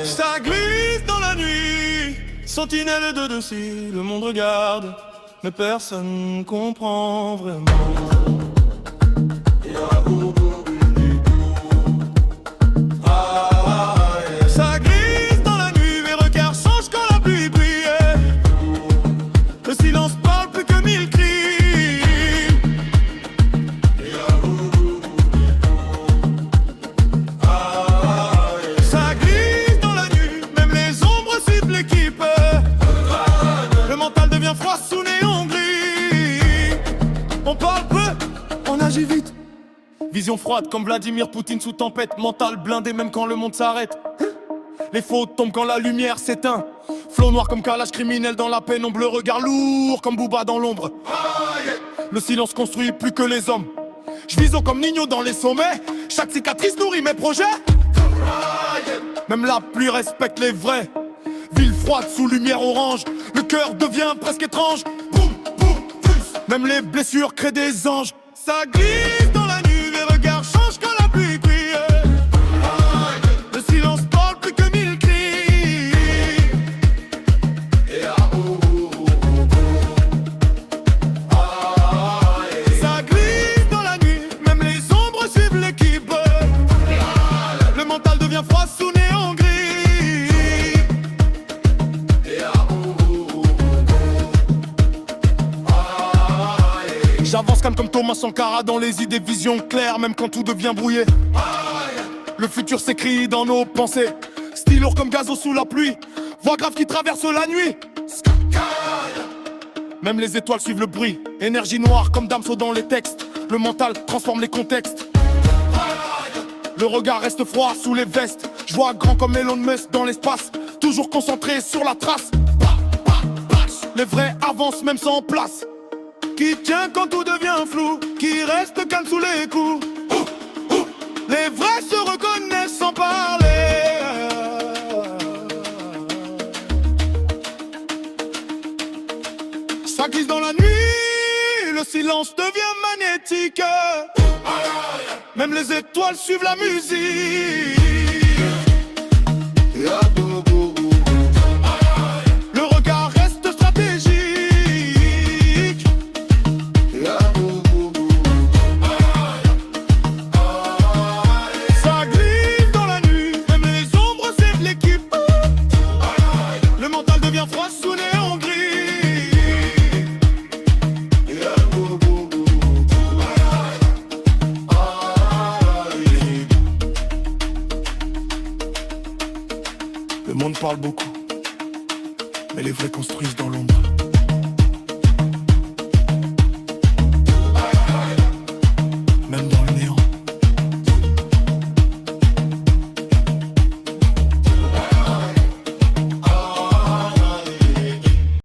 Ça glisse dans la nuit, sentinelle de dessus, le monde regarde, mais personne comprend vraiment. Ça glisse dans la nuit, mes regards changent quand la pluie brille. Le silence parle plus que mille cris. Ça glisse dans la nuit, même les ombres suivent l'équipe. Le mental devient froid sous néon gris. On parle peu, on agit vite. Vision froide comme Vladimir Poutine sous tempête. Mental blindé même quand le monde s'arrête. Les fautes tombent quand la lumière s'éteint. Flot noir comme calage criminel dans la pénombre. Le regard lourd comme Booba dans l'ombre. Le silence construit plus que les hommes. Je vise haut comme Nino dans les sommets. Chaque cicatrice nourrit mes projets. Même la pluie respecte les vrais. Ville froide sous lumière orange. Le cœur devient presque étrange. Boum, boum, pulse. Même les blessures créent des anges. Ça glisse dans la nuit, les regards changent quand la pluie brille. Le silence parle plus que mille cris. Ça glisse dans la nuit, même les ombres suivent l'équipe. Le mental devient froid sous néon gris. J'avance comme Thomas Sankara dans les idées, vision claire, même quand tout devient brouillé. Le futur s'écrit dans nos pensées. Style lourd comme gazo sous la pluie. Voix grave qui traverse la nuit. Même les étoiles suivent le bruit. Énergie noire comme Damso dans les textes. Le mental transforme les contextes. Le regard reste froid sous les vestes. Je vois grand comme Elon Musk dans l'espace. Toujours concentré sur la trace. Les vrais avancent même sans place. Qui tient quand tout devient flou, qui reste calme sous les coups. Les vrais se reconnaissent sans parler. Ça glisse dans la nuit, le silence devient magnétique. Même les étoiles suivent la musique. Le regard reste stratégique. Ça glisse dans la nuit, même les ombres suivent l'équipe. Le mental devient froid sous néon gris. Le monde parle beaucoup, mais les vrais construisent dans l'ombre.